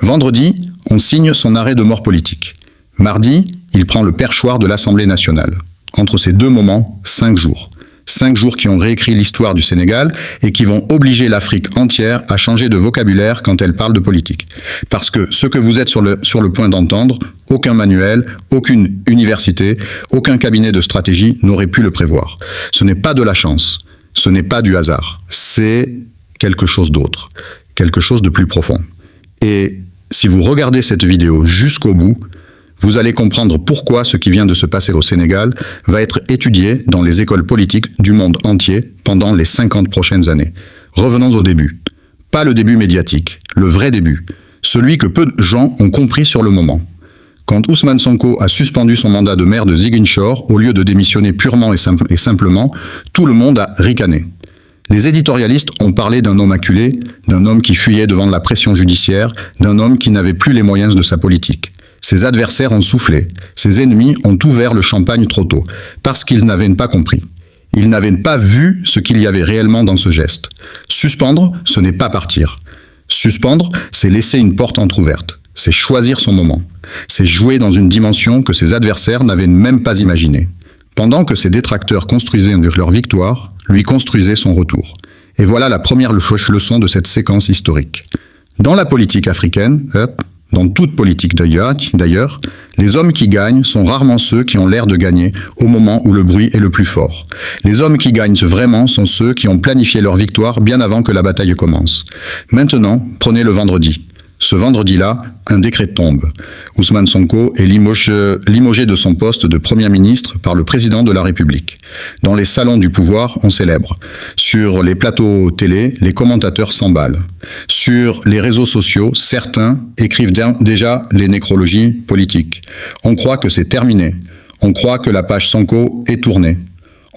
Vendredi, on signe son arrêt de mort politique. Mardi, il prend le perchoir de l'Assemblée nationale. Entre ces deux moments, 5 jours. 5 jours qui ont réécrit l'histoire du Sénégal et qui vont obliger l'Afrique entière à changer de vocabulaire quand elle parle de politique. Parce que ce que vous êtes sur le point d'entendre, aucun manuel, aucune université, aucun cabinet de stratégie n'aurait pu le prévoir. Ce n'est pas de la chance, ce n'est pas du hasard, c'est quelque chose d'autre, quelque chose de plus profond. Et si vous regardez cette vidéo jusqu'au bout, vous allez comprendre pourquoi ce qui vient de se passer au Sénégal va être étudié dans les écoles politiques du monde entier pendant les 50 prochaines années. Revenons au début. Pas le début médiatique, le vrai début. Celui que peu de gens ont compris sur le moment. Quand Ousmane Sonko a suspendu son mandat de maire de Ziguinchor, au lieu de démissionner purement et simplement, tout le monde a ricané. Les éditorialistes ont parlé d'un homme acculé, d'un homme qui fuyait devant la pression judiciaire, d'un homme qui n'avait plus les moyens de sa politique. Ses adversaires ont soufflé, ses ennemis ont ouvert le champagne trop tôt, parce qu'ils n'avaient pas compris. Ils n'avaient pas vu ce qu'il y avait réellement dans ce geste. Suspendre, ce n'est pas partir. Suspendre, c'est laisser une porte entrouverte. C'est choisir son moment. C'est jouer dans une dimension que ses adversaires n'avaient même pas imaginée. Pendant que ses détracteurs construisaient leur victoire, lui construisait son retour. Et voilà la première leçon de cette séquence historique. Dans la politique africaine, dans toute politique d'ailleurs, les hommes qui gagnent sont rarement ceux qui ont l'air de gagner au moment où le bruit est le plus fort. Les hommes qui gagnent vraiment sont ceux qui ont planifié leur victoire bien avant que la bataille commence. Maintenant, prenez le vendredi. Ce vendredi-là, un décret tombe. Ousmane Sonko est limogé de son poste de Premier ministre par le président de la République. Dans les salons du pouvoir, on célèbre. Sur les plateaux télé, les commentateurs s'emballent. Sur les réseaux sociaux, certains écrivent déjà les nécrologies politiques. On croit que c'est terminé. On croit que la page Sonko est tournée.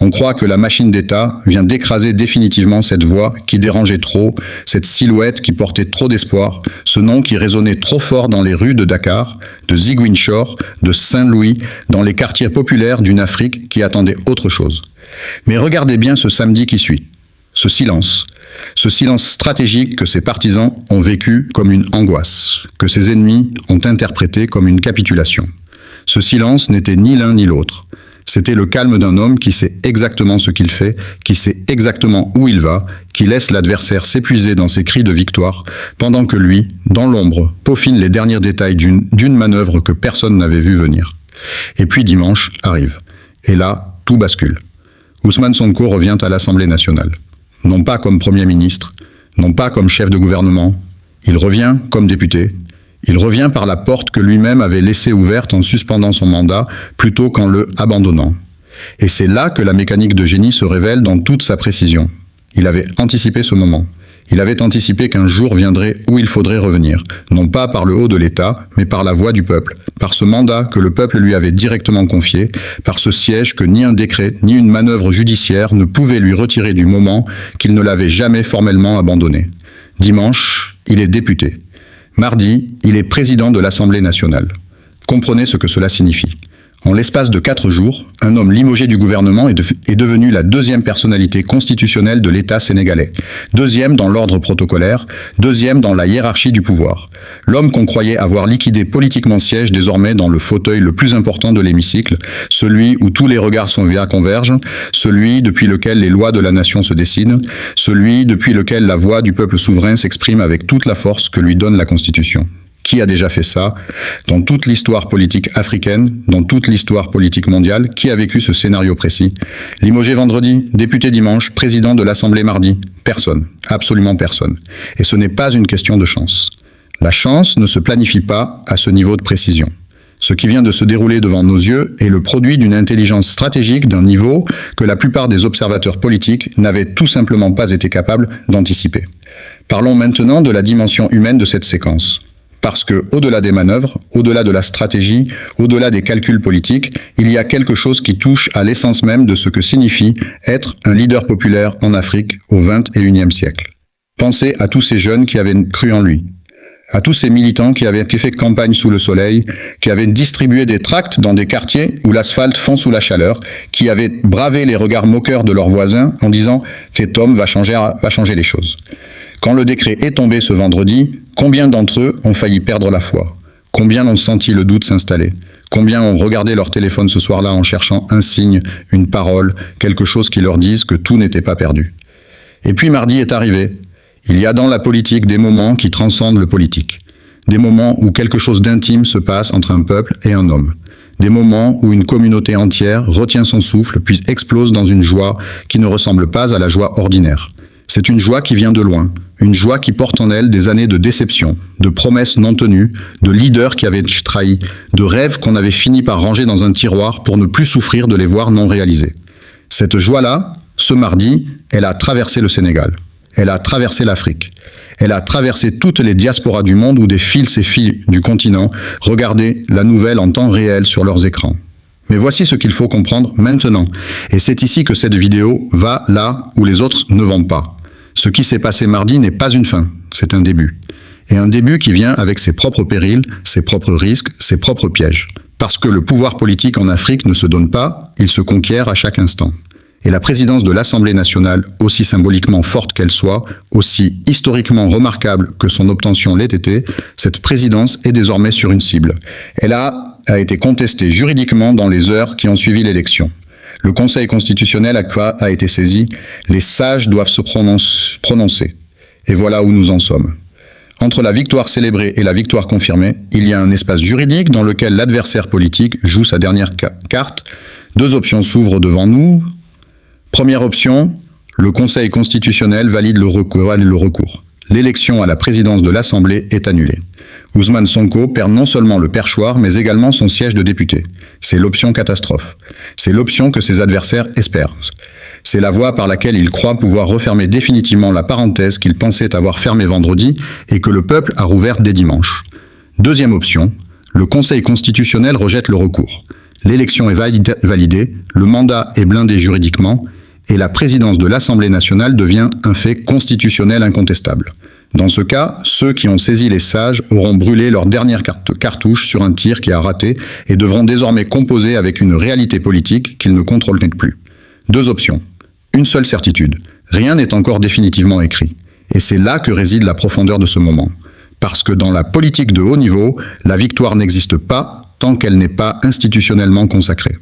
On croit que la machine d'État vient d'écraser définitivement cette voix qui dérangeait trop, cette silhouette qui portait trop d'espoir, ce nom qui résonnait trop fort dans les rues de Dakar, de Ziguinchor, de Saint-Louis, dans les quartiers populaires d'une Afrique qui attendait autre chose. Mais regardez bien ce samedi qui suit. Ce silence stratégique que ses partisans ont vécu comme une angoisse, que ses ennemis ont interprété comme une capitulation. Ce silence n'était ni l'un ni l'autre. C'était le calme d'un homme qui sait exactement ce qu'il fait, qui sait exactement où il va, qui laisse l'adversaire s'épuiser dans ses cris de victoire, pendant que lui, dans l'ombre, peaufine les derniers détails d'une manœuvre que personne n'avait vu venir. Et puis dimanche arrive. Et là, tout bascule. Ousmane Sonko revient à l'Assemblée nationale. Non pas comme Premier ministre, non pas comme chef de gouvernement. Il revient comme député. Il revient par la porte que lui-même avait laissée ouverte en suspendant son mandat plutôt qu'en le abandonnant. Et c'est là que la mécanique de génie se révèle dans toute sa précision. Il avait anticipé ce moment. Il avait anticipé qu'un jour viendrait où il faudrait revenir, non pas par le haut de l'État, mais par la voix du peuple, par ce mandat que le peuple lui avait directement confié, par ce siège que ni un décret, ni une manœuvre judiciaire ne pouvaient lui retirer du moment qu'il ne l'avait jamais formellement abandonné. Dimanche, il est député. Mardi, il est président de l'Assemblée nationale. Comprenez ce que cela signifie. En l'espace de 4 jours, un homme limogé du gouvernement est devenu la deuxième personnalité constitutionnelle de l'État sénégalais, deuxième dans l'ordre protocolaire, deuxième dans la hiérarchie du pouvoir. L'homme qu'on croyait avoir liquidé politiquement siège désormais dans le fauteuil le plus important de l'hémicycle, celui où tous les regards convergent, celui depuis lequel les lois de la nation se dessinent, celui depuis lequel la voix du peuple souverain s'exprime avec toute la force que lui donne la Constitution. Qui a déjà fait ça? Dans toute l'histoire politique africaine, dans toute l'histoire politique mondiale, qui a vécu ce scénario précis? Limogé vendredi, député dimanche, président de l'Assemblée mardi. Personne. Absolument personne. Et ce n'est pas une question de chance. La chance ne se planifie pas à ce niveau de précision. Ce qui vient de se dérouler devant nos yeux est le produit d'une intelligence stratégique d'un niveau que la plupart des observateurs politiques n'avaient tout simplement pas été capables d'anticiper. Parlons maintenant de la dimension humaine de cette séquence. Parce que, au-delà des manœuvres, au-delà de la stratégie, au-delà des calculs politiques, il y a quelque chose qui touche à l'essence même de ce que signifie être un leader populaire en Afrique au XXIe siècle. Pensez à tous ces jeunes qui avaient cru en lui, à tous ces militants qui avaient fait campagne sous le soleil, qui avaient distribué des tracts dans des quartiers où l'asphalte fond sous la chaleur, qui avaient bravé les regards moqueurs de leurs voisins en disant « cet homme va changer les choses ». Quand le décret est tombé ce vendredi, Combien d'entre eux ont failli perdre la foi? Combien ont senti le doute s'installer? Combien ont regardé leur téléphone ce soir-là en cherchant un signe, une parole, quelque chose qui leur dise que tout n'était pas perdu? Et puis mardi est arrivé. Il y a dans la politique des moments qui transcendent le politique. Des moments où quelque chose d'intime se passe entre un peuple et un homme. Des moments où une communauté entière retient son souffle puis explose dans une joie qui ne ressemble pas à la joie ordinaire. C'est une joie qui vient de loin, une joie qui porte en elle des années de déception, de promesses non tenues, de leaders qui avaient trahi, de rêves qu'on avait fini par ranger dans un tiroir pour ne plus souffrir de les voir non réalisés. Cette joie-là, ce mardi, elle a traversé le Sénégal. Elle a traversé l'Afrique. Elle a traversé toutes les diasporas du monde où des fils et filles du continent regardaient la nouvelle en temps réel sur leurs écrans. Mais voici ce qu'il faut comprendre maintenant. Et c'est ici que cette vidéo va là où les autres ne vont pas. Ce qui s'est passé mardi n'est pas une fin, c'est un début. Et un début qui vient avec ses propres périls, ses propres risques, ses propres pièges. Parce que le pouvoir politique en Afrique ne se donne pas, il se conquiert à chaque instant. Et la présidence de l'Assemblée nationale, aussi symboliquement forte qu'elle soit, aussi historiquement remarquable que son obtention l'ait été, cette présidence est désormais sur une cible. Elle a été contestée juridiquement dans les heures qui ont suivi l'élection. Le Conseil constitutionnel a été saisi, les sages doivent se prononcer. Et voilà où nous en sommes. Entre la victoire célébrée et la victoire confirmée, il y a un espace juridique dans lequel l'adversaire politique joue sa dernière carte. Deux options s'ouvrent devant nous. Première option, le Conseil constitutionnel valide le recours. L'élection à la présidence de l'Assemblée est annulée. Ousmane Sonko perd non seulement le perchoir, mais également son siège de député. C'est l'option catastrophe. C'est l'option que ses adversaires espèrent. C'est la voie par laquelle ils croient pouvoir refermer définitivement la parenthèse qu'ils pensaient avoir fermée vendredi et que le peuple a rouverte dès dimanche. Deuxième option, le Conseil constitutionnel rejette le recours. L'élection est validée, le mandat est blindé juridiquement, et la présidence de l'Assemblée nationale devient un fait constitutionnel incontestable. Dans ce cas, ceux qui ont saisi les sages auront brûlé leur dernière cartouche sur un tir qui a raté et devront désormais composer avec une réalité politique qu'ils ne contrôlent plus. Deux options. Une seule certitude. Rien n'est encore définitivement écrit. Et c'est là que réside la profondeur de ce moment. Parce que dans la politique de haut niveau, la victoire n'existe pas tant qu'elle n'est pas institutionnellement consacrée.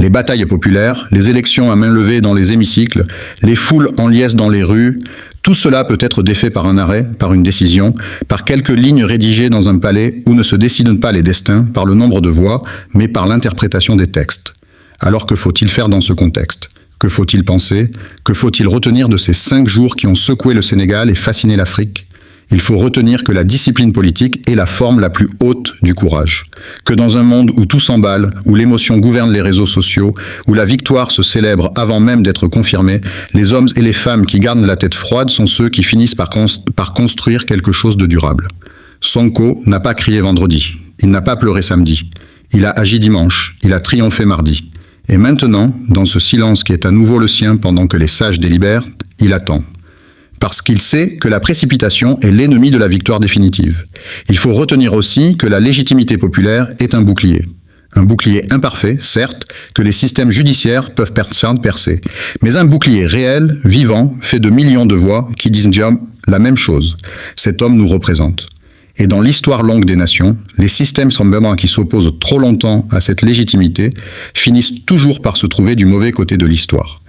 Les batailles populaires, les élections à main levée dans les hémicycles, les foules en liesse dans les rues, tout cela peut être défait par un arrêt, par une décision, par quelques lignes rédigées dans un palais où ne se décident pas les destins par le nombre de voix, mais par l'interprétation des textes. Alors que faut-il faire dans ce contexte? Que faut-il penser? Que faut-il retenir de ces 5 jours qui ont secoué le Sénégal et fasciné l'Afrique? Il faut retenir que la discipline politique est la forme la plus haute du courage. Que dans un monde où tout s'emballe, où l'émotion gouverne les réseaux sociaux, où la victoire se célèbre avant même d'être confirmée, les hommes et les femmes qui gardent la tête froide sont ceux qui finissent par construire quelque chose de durable. Sonko n'a pas crié vendredi, il n'a pas pleuré samedi, il a agi dimanche, il a triomphé mardi. Et maintenant, dans ce silence qui est à nouveau le sien pendant que les sages délibèrent, il attend. Parce qu'il sait que la précipitation est l'ennemi de la victoire définitive. Il faut retenir aussi que la légitimité populaire est un bouclier. Un bouclier imparfait, certes, que les systèmes judiciaires peuvent percer, mais un bouclier réel, vivant, fait de millions de voix qui disent la même chose. Cet homme nous représente. Et dans l'histoire longue des nations, les systèmes semblablement qui s'opposent trop longtemps à cette légitimité finissent toujours par se trouver du mauvais côté de l'histoire.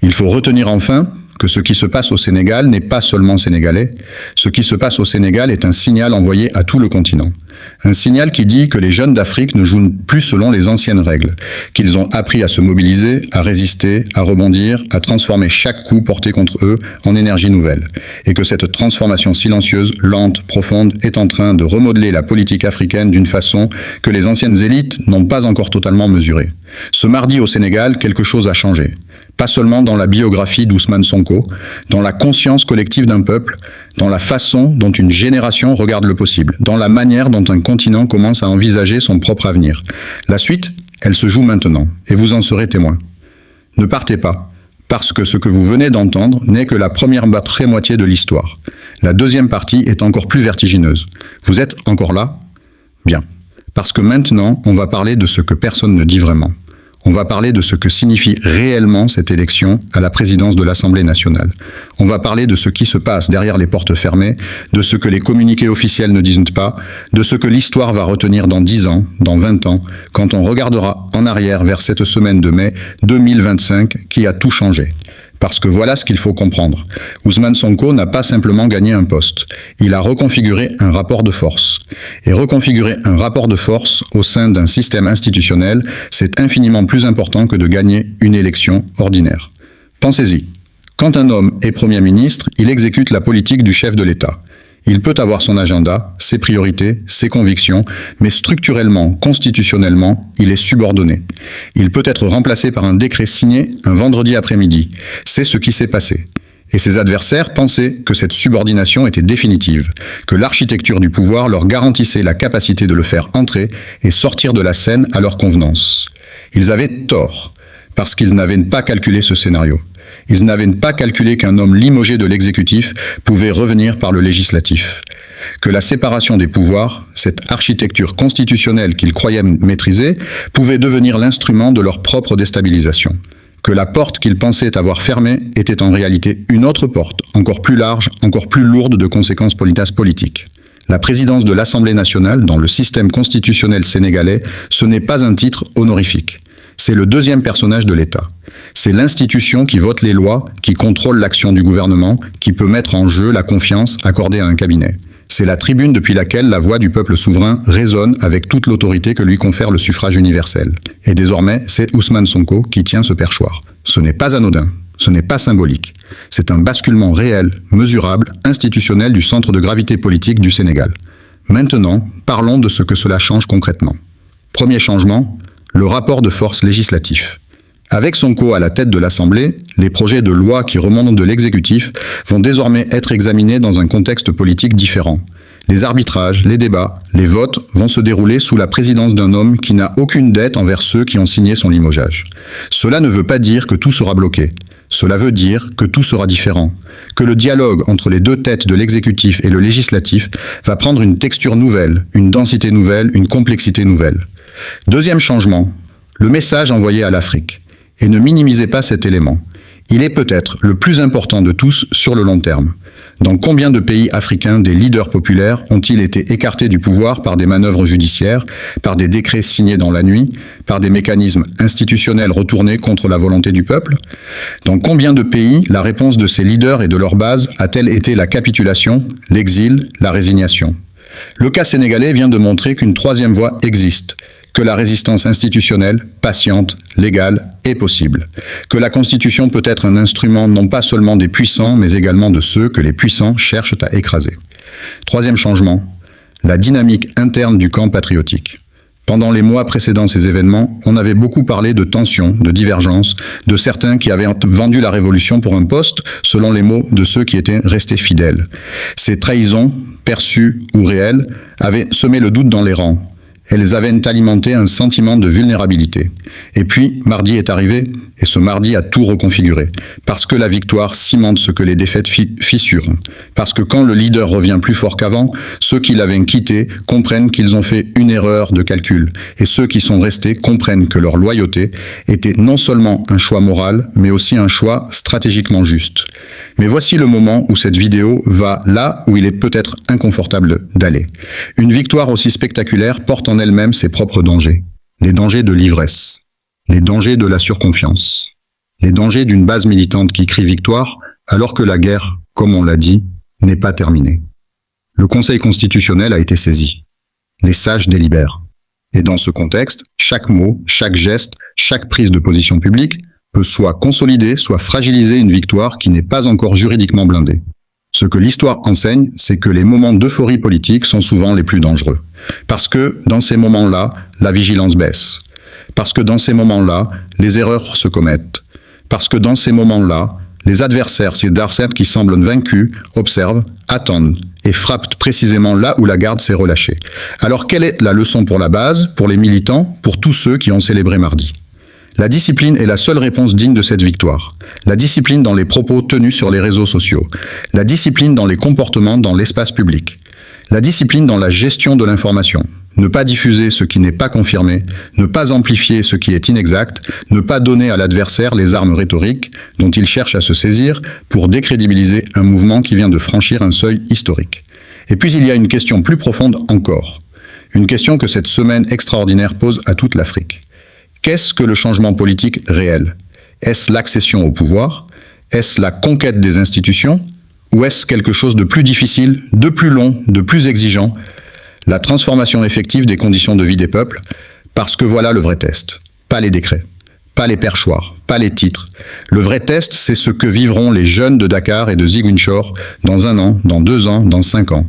Il faut retenir enfin que ce qui se passe au Sénégal n'est pas seulement sénégalais. Ce qui se passe au Sénégal est un signal envoyé à tout le continent. Un signal qui dit que les jeunes d'Afrique ne jouent plus selon les anciennes règles, qu'ils ont appris à se mobiliser, à résister, à rebondir, à transformer chaque coup porté contre eux en énergie nouvelle, et que cette transformation silencieuse, lente, profonde, est en train de remodeler la politique africaine d'une façon que les anciennes élites n'ont pas encore totalement mesurée. Ce mardi au Sénégal, quelque chose a changé. Pas seulement dans la biographie d'Ousmane Sonko, dans la conscience collective d'un peuple, dans la façon dont une génération regarde le possible, dans la manière dont un continent commence à envisager son propre avenir. La suite, elle se joue maintenant, et vous en serez témoin. Ne partez pas, parce que ce que vous venez d'entendre n'est que la première moitié de l'histoire. La deuxième partie est encore plus vertigineuse. Vous êtes encore là? Bien. Parce que maintenant, on va parler de ce que personne ne dit vraiment. On va parler de ce que signifie réellement cette élection à la présidence de l'Assemblée nationale. On va parler de ce qui se passe derrière les portes fermées, de ce que les communiqués officiels ne disent pas, de ce que l'histoire va retenir dans 10 ans, dans 20 ans, quand on regardera en arrière vers cette semaine de mai 2025 qui a tout changé. Parce que voilà ce qu'il faut comprendre. Ousmane Sonko n'a pas simplement gagné un poste. Il a reconfiguré un rapport de force. Et reconfigurer un rapport de force au sein d'un système institutionnel, c'est infiniment plus important que de gagner une élection ordinaire. Pensez-y. Quand un homme est Premier ministre, il exécute la politique du chef de l'État. Il peut avoir son agenda, ses priorités, ses convictions, mais structurellement, constitutionnellement, il est subordonné. Il peut être remplacé par un décret signé un vendredi après-midi. C'est ce qui s'est passé. Et ses adversaires pensaient que cette subordination était définitive, que l'architecture du pouvoir leur garantissait la capacité de le faire entrer et sortir de la scène à leur convenance. Ils avaient tort, parce qu'ils n'avaient pas calculé ce scénario. Ils n'avaient pas calculé qu'un homme limogé de l'exécutif pouvait revenir par le législatif. Que la séparation des pouvoirs, cette architecture constitutionnelle qu'ils croyaient maîtriser, pouvait devenir l'instrument de leur propre déstabilisation. Que la porte qu'ils pensaient avoir fermée était en réalité une autre porte, encore plus large, encore plus lourde de conséquences politiques. La présidence de l'Assemblée nationale dans le système constitutionnel sénégalais, ce n'est pas un titre honorifique. C'est le deuxième personnage de l'État. C'est l'institution qui vote les lois, qui contrôle l'action du gouvernement, qui peut mettre en jeu la confiance accordée à un cabinet. C'est la tribune depuis laquelle la voix du peuple souverain résonne avec toute l'autorité que lui confère le suffrage universel. Et désormais, c'est Ousmane Sonko qui tient ce perchoir. Ce n'est pas anodin, ce n'est pas symbolique. C'est un basculement réel, mesurable, institutionnel du centre de gravité politique du Sénégal. Maintenant, parlons de ce que cela change concrètement. Premier changement, le rapport de force législatif. Avec Sonko à la tête de l'Assemblée, les projets de loi qui remontent de l'exécutif vont désormais être examinés dans un contexte politique différent. Les arbitrages, les débats, les votes vont se dérouler sous la présidence d'un homme qui n'a aucune dette envers ceux qui ont signé son limogeage. Cela ne veut pas dire que tout sera bloqué. Cela veut dire que tout sera différent, que le dialogue entre les deux têtes de l'exécutif et le législatif va prendre une texture nouvelle, une densité nouvelle, une complexité nouvelle. Deuxième changement, le message envoyé à l'Afrique. Et ne minimisez pas cet élément. Il est peut-être le plus important de tous sur le long terme. Dans combien de pays africains des leaders populaires ont-ils été écartés du pouvoir par des manœuvres judiciaires, par des décrets signés dans la nuit, par des mécanismes institutionnels retournés contre la volonté du peuple? Dans combien de pays la réponse de ces leaders et de leur base a-t-elle été la capitulation, l'exil, la résignation? Le cas sénégalais vient de montrer qu'une troisième voie existe, que la résistance institutionnelle, patiente, légale, est possible, que la Constitution peut être un instrument non pas seulement des puissants, mais également de ceux que les puissants cherchent à écraser. Troisième changement, la dynamique interne du camp patriotique. Pendant les mois précédant ces événements, on avait beaucoup parlé de tensions, de divergences, de certains qui avaient vendu la révolution pour un poste, selon les mots de ceux qui étaient restés fidèles. Ces trahisons, perçues ou réelles, avaient semé le doute dans les rangs. Elles avaient alimenté un sentiment de vulnérabilité. Et puis, mardi est arrivé, et ce mardi a tout reconfiguré. Parce que la victoire cimente ce que les défaites fissurent. Parce que quand le leader revient plus fort qu'avant, ceux qui l'avaient quitté comprennent qu'ils ont fait une erreur de calcul. Et ceux qui sont restés comprennent que leur loyauté était non seulement un choix moral, mais aussi un choix stratégiquement juste. Mais voici le moment où cette vidéo va là où il est peut-être inconfortable d'aller. Une victoire aussi spectaculaire porte en elle-même ses propres dangers. Les dangers de l'ivresse. Les dangers de la surconfiance. Les dangers d'une base militante qui crie victoire alors que la guerre, comme on l'a dit, n'est pas terminée. Le Conseil constitutionnel a été saisi. Les sages délibèrent. Et dans ce contexte, chaque mot, chaque geste, chaque prise de position publique peut soit consolider, soit fragiliser une victoire qui n'est pas encore juridiquement blindée. Ce que l'histoire enseigne, c'est que les moments d'euphorie politique sont souvent les plus dangereux. Parce que, dans ces moments-là, la vigilance baisse. Parce que dans ces moments-là, les erreurs se commettent. Parce que dans ces moments-là, les adversaires, ces adversaires qui semblent vaincus, observent, attendent et frappent précisément là où la garde s'est relâchée. Alors quelle est la leçon pour la base, pour les militants, pour tous ceux qui ont célébré mardi ? La discipline est la seule réponse digne de cette victoire. La discipline dans les propos tenus sur les réseaux sociaux. La discipline dans les comportements dans l'espace public. La discipline dans la gestion de l'information. ne pas diffuser ce qui n'est pas confirmé, ne pas amplifier ce qui est inexact, ne pas donner à l'adversaire les armes rhétoriques dont il cherche à se saisir pour décrédibiliser un mouvement qui vient de franchir un seuil historique. Et puis il y a une question plus profonde encore, une question que cette semaine extraordinaire pose à toute l'Afrique. Qu'est-ce que le changement politique réel ? Est-ce l'accession au pouvoir ? Est-ce la conquête des institutions ? Ou est-ce quelque chose de plus difficile, de plus long, de plus exigeant ? La transformation effective des conditions de vie des peuples, parce que voilà le vrai test. Pas les décrets, pas les perchoirs, pas les titres. Le vrai test, c'est ce que vivront les jeunes de Dakar et de Ziguinchor dans 1 an, dans 2 ans, dans 5 ans.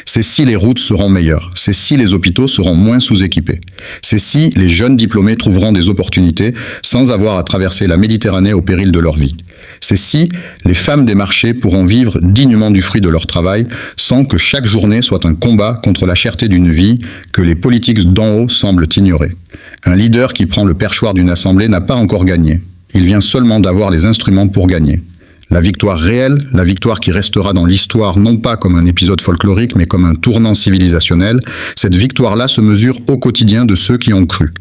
C'est si les routes seront meilleures, c'est si les hôpitaux seront moins sous-équipés, c'est si les jeunes diplômés trouveront des opportunités sans avoir à traverser la Méditerranée au péril de leur vie. C'est si les femmes des marchés pourront vivre dignement du fruit de leur travail sans que chaque journée soit un combat contre la cherté d'une vie que les politiques d'en haut semblent ignorer. Un leader qui prend le perchoir d'une assemblée n'a pas encore gagné. Il vient seulement d'avoir les instruments pour gagner. La victoire réelle, la victoire qui restera dans l'histoire non pas comme un épisode folklorique mais comme un tournant civilisationnel, cette victoire-là se mesure au quotidien de ceux qui ont cru.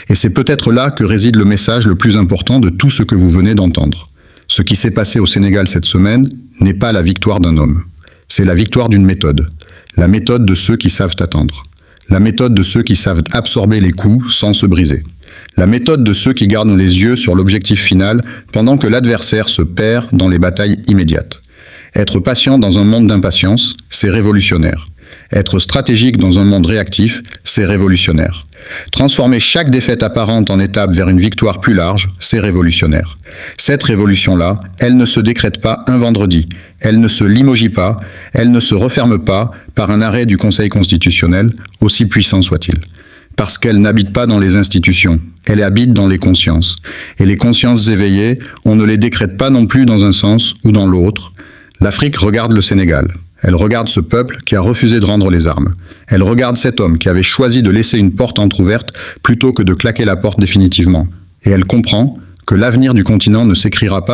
Et c'est peut-être là que réside le message le plus important de tout ce que vous venez d'entendre. Ce qui s'est passé au Sénégal cette semaine n'est pas la victoire d'un homme. C'est la victoire d'une méthode. La méthode de ceux qui savent attendre. La méthode de ceux qui savent absorber les coups sans se briser. La méthode de ceux qui gardent les yeux sur l'objectif final pendant que l'adversaire se perd dans les batailles immédiates. Être patient dans un monde d'impatience, c'est révolutionnaire. Être stratégique dans un monde réactif, c'est révolutionnaire. Transformer chaque défaite apparente en étape vers une victoire plus large, c'est révolutionnaire. Cette révolution-là, elle ne se décrète pas un vendredi, elle ne se limogie pas, elle ne se referme pas par un arrêt du Conseil constitutionnel, aussi puissant soit-il. Parce qu'elle n'habite pas dans les institutions, elle habite dans les consciences. Et les consciences éveillées, on ne les décrète pas non plus dans un sens ou dans l'autre. L'Afrique regarde le Sénégal. Elle regarde ce peuple qui a refusé de rendre les armes. Elle regarde cet homme qui avait choisi de laisser une porte entrouverte plutôt que de claquer la porte définitivement. Et elle comprend que l'avenir du continent ne s'écrira pas